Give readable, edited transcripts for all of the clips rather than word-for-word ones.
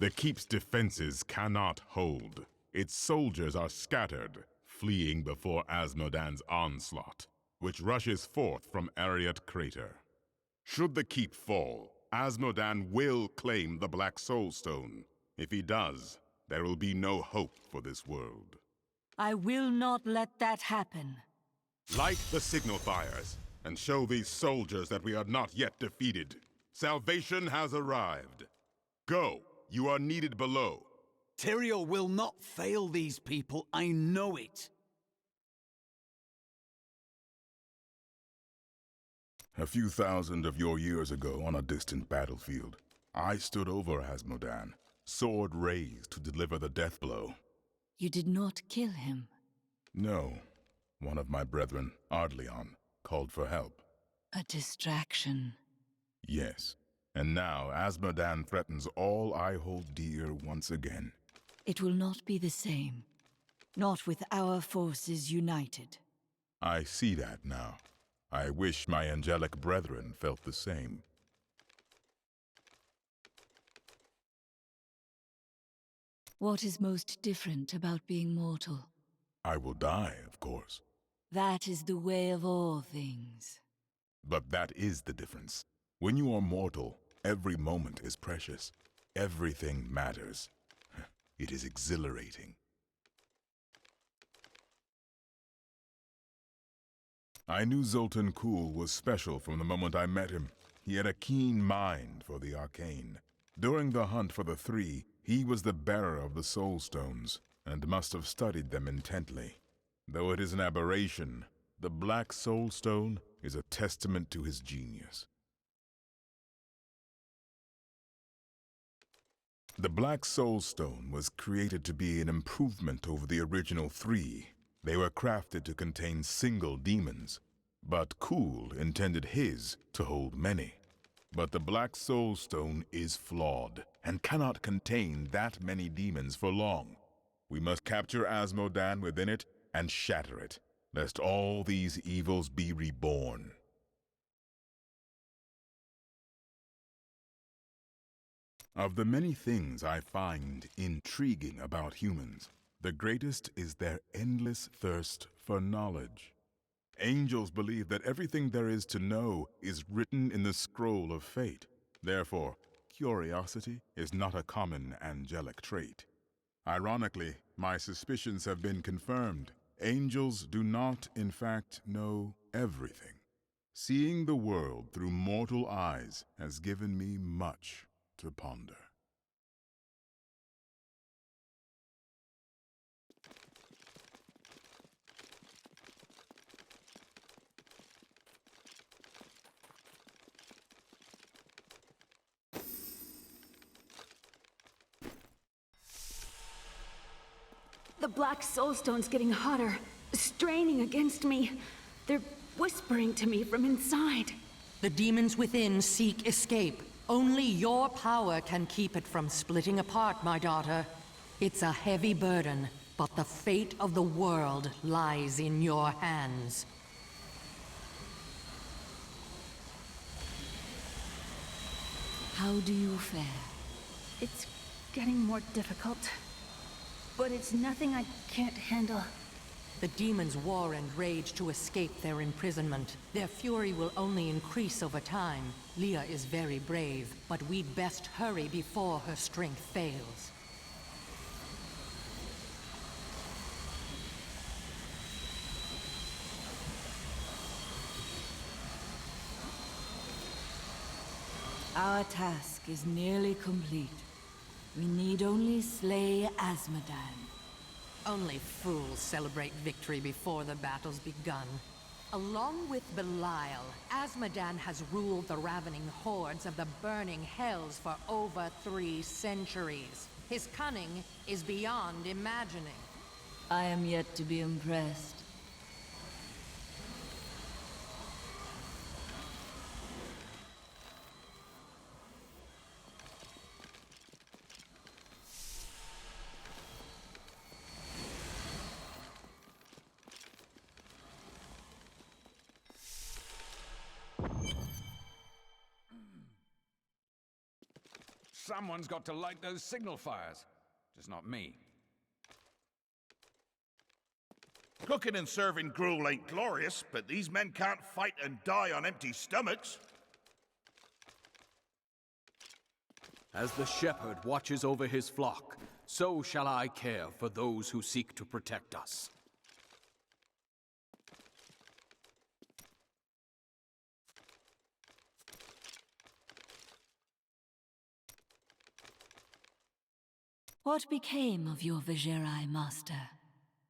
The Keep's defenses cannot hold. Its soldiers are scattered, fleeing before Asmodan's onslaught, which rushes forth from Ariat Crater. Should the Keep fall, Asmodan will claim the Black Soul Stone. If he does, there will be no hope for this world. I will not let that happen. Light the signal fires, and show these soldiers that we are not yet defeated. Salvation has arrived. Go, you are needed below. Tyrael will not fail these people, I know it. A few thousand of your years ago on a distant battlefield, I stood over Asmodan, sword raised to deliver the death blow. You did not kill him? No. One of my brethren, Ardleon, called for help. A distraction. Yes. And now Asmodan threatens all I hold dear once again. It will not be the same. Not with our forces united. I see that now. I wish my angelic brethren felt the same. What is most different about being mortal? I will die, of course. That is the way of all things. But that is the difference. When you are mortal, every moment is precious. Everything matters. It is exhilarating. I knew Zoltan Kuhl was special from the moment I met him. He had a keen mind for the arcane. During the hunt for the three, he was the bearer of the Soul Stones, and must have studied them intently. Though it is an aberration, the Black Soul Stone is a testament to his genius. The Black Soul Stone was created to be an improvement over the original three. They were crafted to contain single demons, but Kuhl intended his to hold many. But the Black Soul Stone is flawed, and cannot contain that many demons for long. We must capture Asmodan within it and shatter it, lest all these evils be reborn. Of the many things I find intriguing about humans, the greatest is their endless thirst for knowledge. Angels believe that everything there is to know is written in the scroll of fate. Therefore, curiosity is not a common angelic trait. Ironically, my suspicions have been confirmed. Angels do not, in fact, know everything. Seeing the world through mortal eyes has given me much to ponder. The Black Soulstone's getting hotter, straining against me. They're whispering to me from inside. The demons within seek escape. Only your power can keep it from splitting apart, my daughter. It's a heavy burden, but the fate of the world lies in your hands. How do you fare? It's getting more difficult. But it's nothing I can't handle. The demons war and rage to escape their imprisonment. Their fury will only increase over time. Leah is very brave, but we'd best hurry before her strength fails. Our task is nearly complete. We need only slay Asmodan. Only fools celebrate victory before the battle's begun. Along with Belial, Asmodan has ruled the ravening hordes of the burning hells for over 3 centuries. His cunning is beyond imagining. I am yet to be impressed. Someone's got to light those signal fires. Just not me. Cooking and serving gruel ain't glorious, but these men can't fight and die on empty stomachs. As the shepherd watches over his flock, so shall I care for those who seek to protect us. What became of your Vigerai master?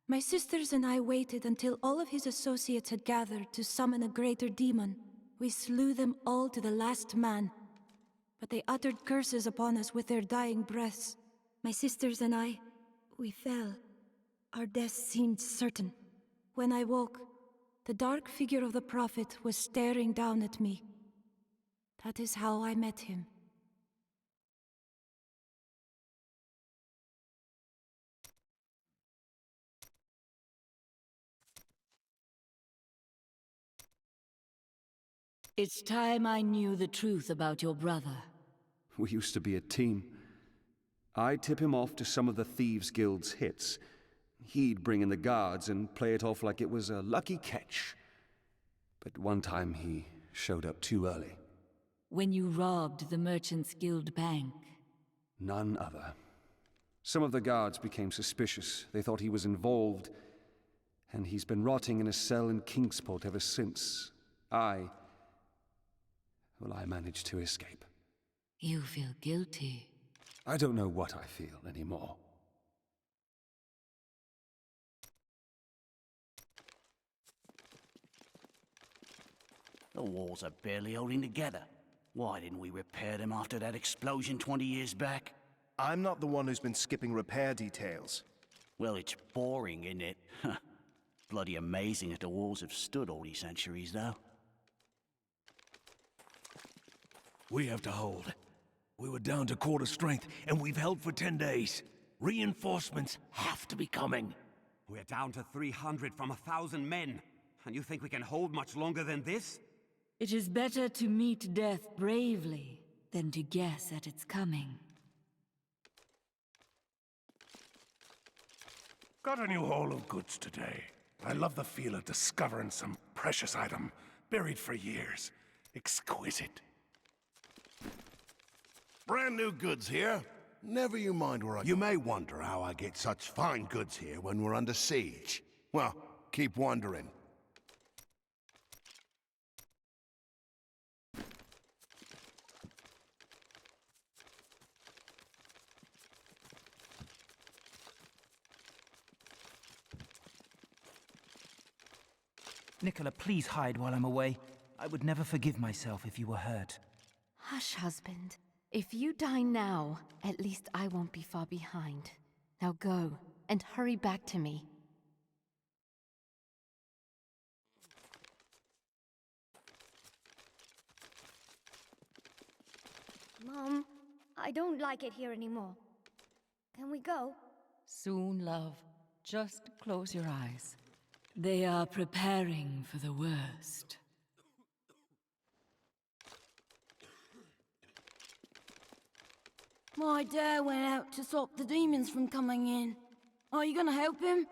My sisters and I waited until all of his associates had gathered to summon a greater demon. We slew them all to the last man. But they uttered curses upon us with their dying breaths. My sisters and I, we fell. Our death seemed certain. When I woke, the dark figure of the prophet was staring down at me. That is how I met him. It's time I knew the truth about your brother. We used to be a team. I'd tip him off to some of the Thieves' Guild's hits. He'd bring in the guards and play it off like it was a lucky catch. But one time he showed up too early. When you robbed the Merchants' Guild bank. None other. Some of the guards became suspicious. They thought he was involved. And he's been rotting in a cell in Kingsport ever since. I managed to escape. You feel guilty. I don't know what I feel anymore. The walls are barely holding together. Why didn't we repair them after that explosion 20 years back? I'm not the one who's been skipping repair details. Well, it's boring, isn't it? Bloody amazing that the walls have stood all these centuries, though. We have to hold. We were down to quarter strength, and we've held for 10 days. Reinforcements have to be coming. We're down to 300 from 1,000 men. And you think we can hold much longer than this? It is better to meet death bravely than to guess at its coming. Got a new haul of goods today. I love the feel of discovering some precious item buried for years. Exquisite. Brand new goods here. Never you mind where I... You may wonder how I get such fine goods here when we're under siege. Well, keep wondering. Nicola, please hide while I'm away. I would never forgive myself if you were hurt. Hush, husband. If you die now, at least I won't be far behind. Now go, and hurry back to me. Mom, I don't like it here anymore. Can we go? Soon, love. Just close your eyes. They are preparing for the worst. My dad went out to stop the demons from coming in. Are you gonna help him?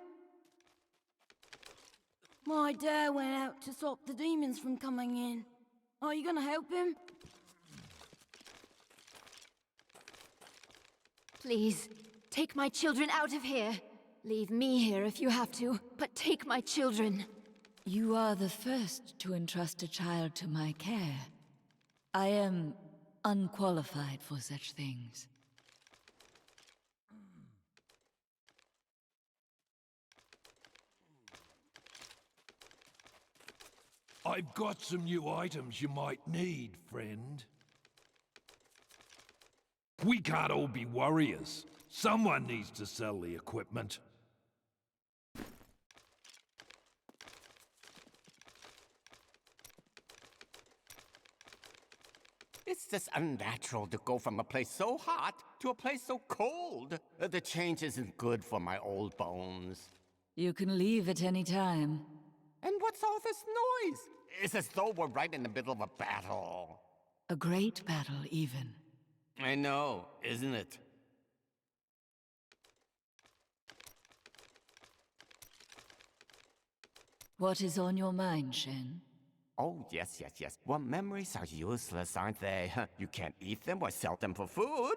My dad went out to stop the demons from coming in. Are you gonna help him? Please, take my children out of here. Leave me here if you have to, but take my children. You are the first to entrust a child to my care. I am unqualified for such things. I've got some new items you might need, friend. We can't all be warriors. Someone needs to sell the equipment. It's just unnatural to go from a place so hot to a place so cold. The change isn't good for my old bones. You can leave at any time. And what's all this noise? It's as though we're right in the middle of a battle. A great battle, even. I know, isn't it? What is on your mind, Shen? Oh, yes. Well, memories are useless, aren't they? You can't eat them or sell them for food.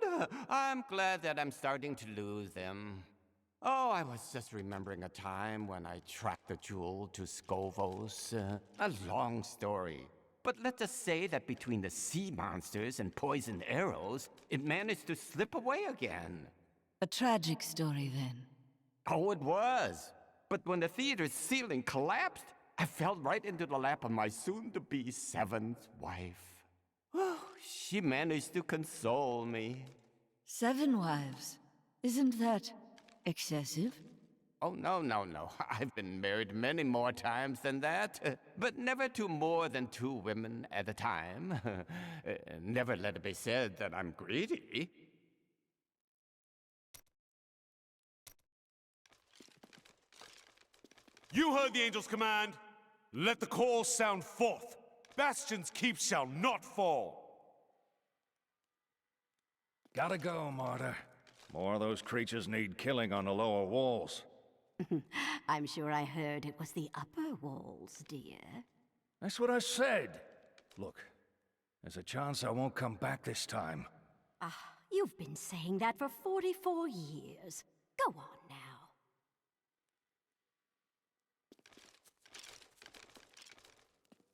I'm glad that I'm starting to lose them. Oh, I was just remembering a time when I tracked the jewel to Skovos. A long story. But let's just say that between the sea monsters and poisoned arrows, it managed to slip away again. A tragic story, then. Oh, it was. But when the theater's ceiling collapsed, I fell right into the lap of my soon-to-be seventh wife. Oh, she managed to console me. 7 wives? Isn't that excessive? Oh, no. I've been married many more times than that. But never to more than 2 women at a time. Never let it be said that I'm greedy. You heard the angel's command. Let the call sound forth. Bastion's keep shall not fall. Gotta go, Marta. More of those creatures need killing on the lower walls. I'm sure I heard it was the upper walls, dear. That's what I said. Look, there's a chance I won't come back this time. You've been saying that for 44 years. Go on now.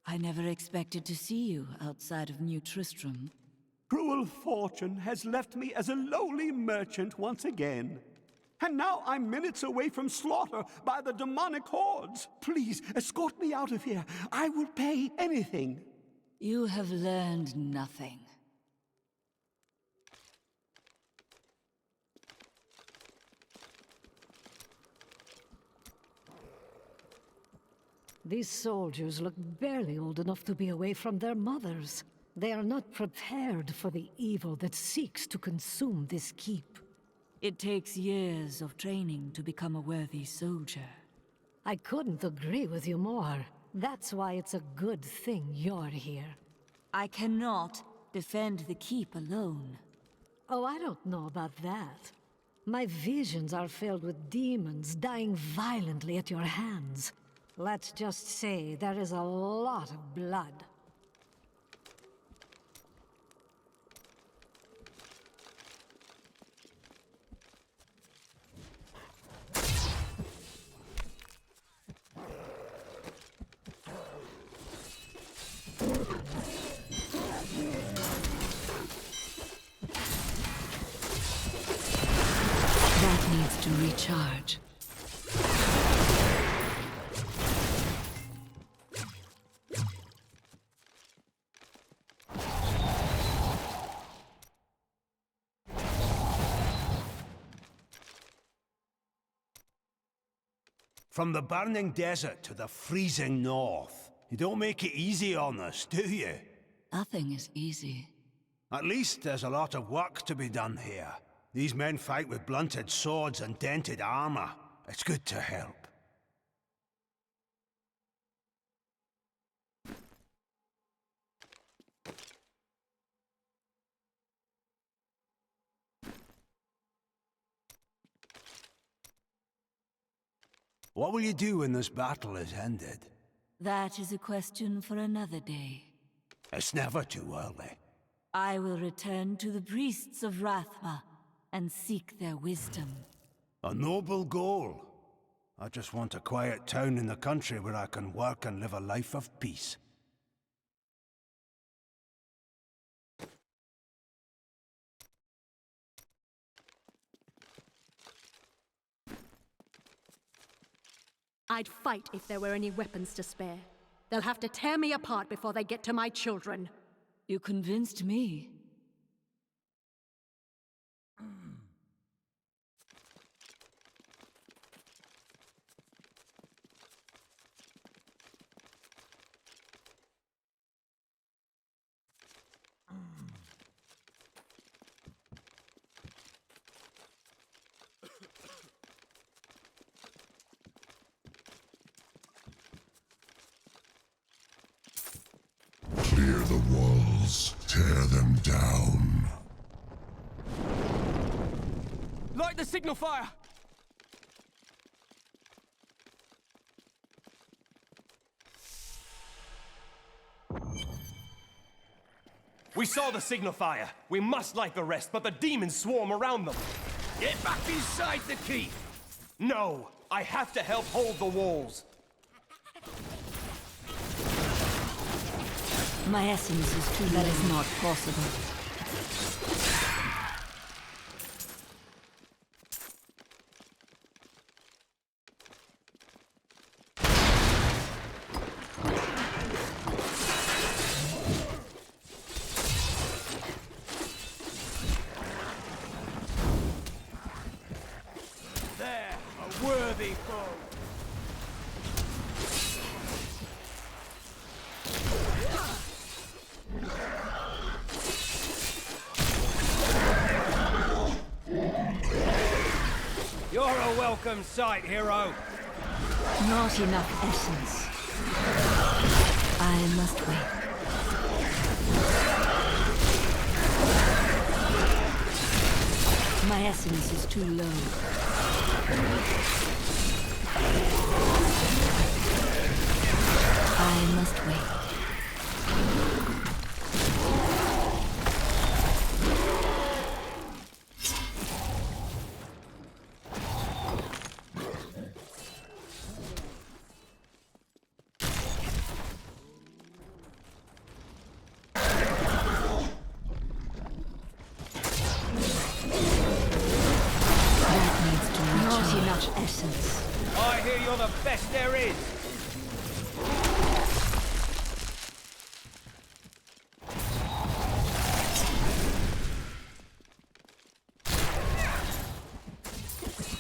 I never expected to see you outside of New Tristram. Cruel fortune has left me as a lowly merchant once again. And now I'm minutes away from slaughter by the demonic hordes. Please, escort me out of here. I will pay anything. You have learned nothing. These soldiers look barely old enough to be away from their mothers. They are not prepared for the evil that seeks to consume this keep. It takes years of training to become a worthy soldier. I couldn't agree with you more. That's why it's a good thing you're here. I cannot defend the keep alone. Oh, I don't know about that. My visions are filled with demons dying violently at your hands. Let's just say there is a lot of blood. That needs to recharge. From the burning desert to the freezing north. You don't make it easy on us, do you? Nothing is easy. At least there's a lot of work to be done here. These men fight with blunted swords and dented armor. It's good to help. What will you do when this battle is ended? That is a question for another day. It's never too early. I will return to the priests of Rathma and seek their wisdom. A noble goal. I just want a quiet town in the country where I can work and live a life of peace. I'd fight if there were any weapons to spare. They'll have to tear me apart before they get to my children. You convinced me. Clear the walls, tear them down. Light the signal fire! We saw the signal fire. We must light the rest, but the demons swarm around them. Get back inside the keep! No! I have to help hold the walls. My essence is too low. That is not possible. There, a worthy foe. You're a welcome sight, hero. Not enough essence. I must wait. My essence is too low. I must wait. Essence. I hear you're the best there is.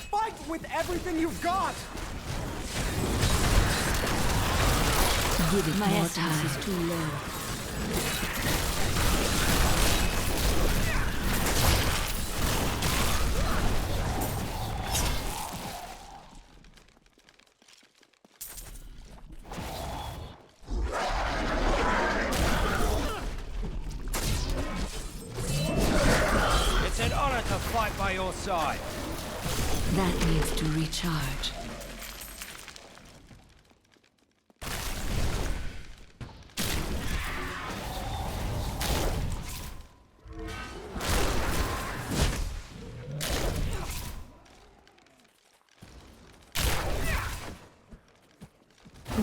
Fight with everything you've got! Give it more time. My essence is too low. Fight by your side. That needs to recharge.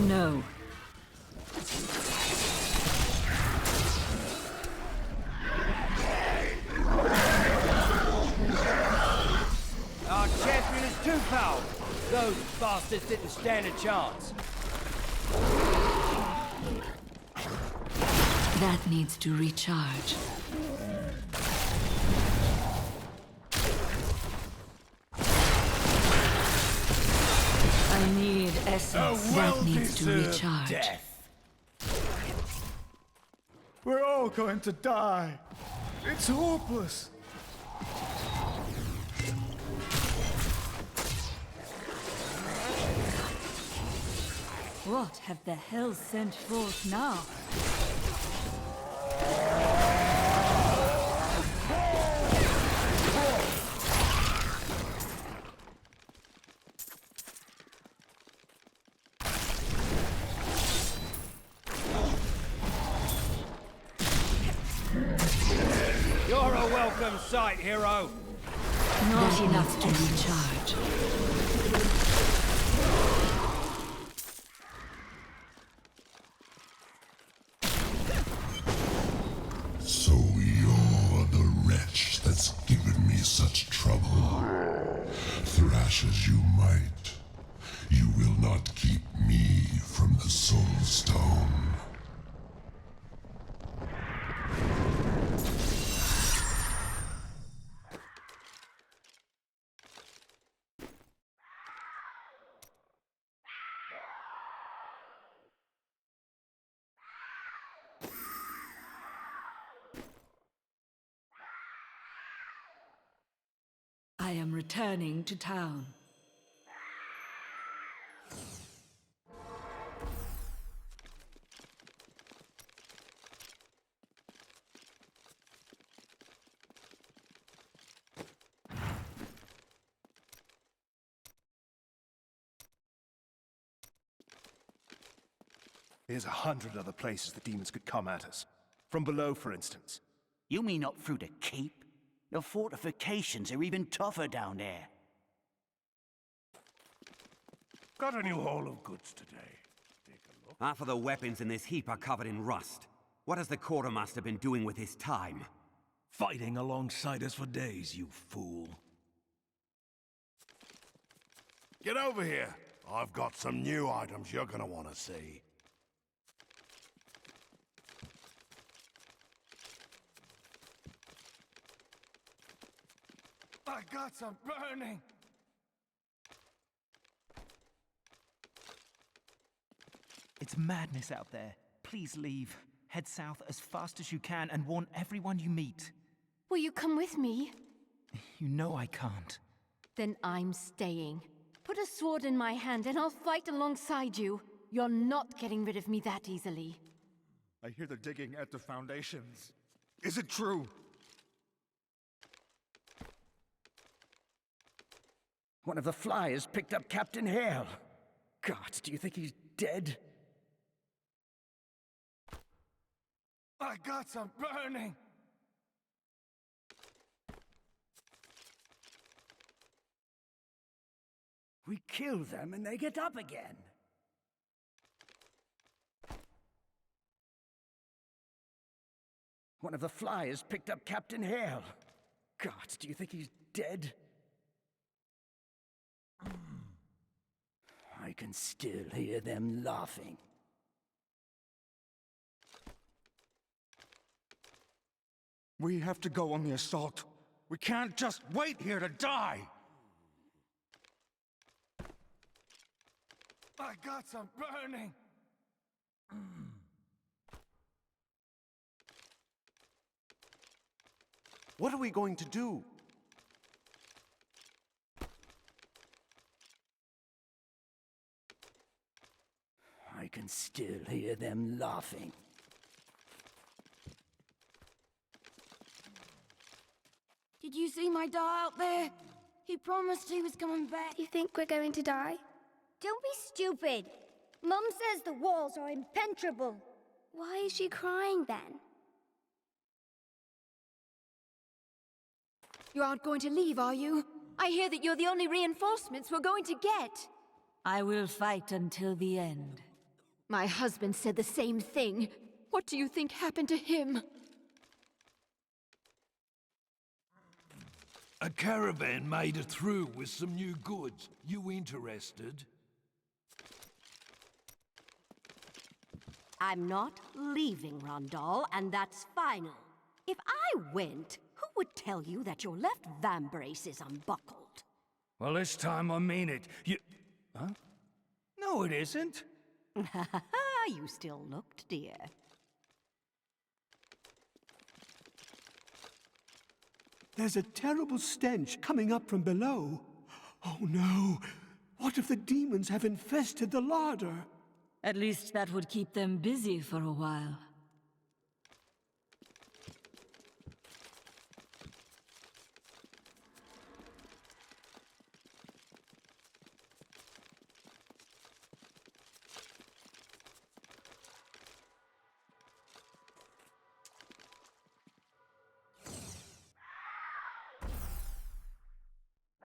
No. Our champion is too powerful. Those bastards didn't stand a chance. That needs to recharge. I need essence. That needs to recharge. Death. We're all going to die. It's hopeless. What have the hells sent forth now? You're a welcome sight, hero. Not enough to recharge. So you're the wretch that's given me such trouble. Thrash as you might, you will not keep me from the Soul Stone. I am returning to town. There's 100 other places the demons could come at us. From below, for instance. You mean up through the keep? The fortifications are even tougher down there. Got a new haul of goods today. Half of the weapons in this heap are covered in rust. What has the quartermaster been doing with his time? Fighting alongside us for days, you fool. Get over here. I've got some new items you're gonna want to see. My guts are burning! It's madness out there. Please leave. Head south as fast as you can and warn everyone you meet. Will you come with me? You know I can't. Then I'm staying. Put a sword in my hand and I'll fight alongside you. You're not getting rid of me that easily. I hear they're digging at the foundations. Is it true? One of the flyers picked up Captain Hale. God, do you think he's dead? My guts are burning! We kill them and they get up again. One of the flyers picked up Captain Hale. God, do you think he's dead? I can still hear them laughing. We have to go on the assault. We can't just wait here to die! My guts are burning! What are we going to do? I can still hear them laughing. Did you see my dad out there? He promised he was coming back. Do you think we're going to die? Don't be stupid. Mum says the walls are impenetrable. Why is she crying then? You aren't going to leave, are you? I hear that you're the only reinforcements we're going to get. I will fight until the end. My husband said the same thing. What do you think happened to him? A caravan made it through with some new goods. You interested? I'm not leaving, Rondal, and that's final. If I went, who would tell you that your left vambrace is unbuckled? Well, this time I mean it. You... Huh? No, it isn't. You still looked, dear. There's a terrible stench coming up from below. Oh no! What if the demons have infested the larder? At least that would keep them busy for a while.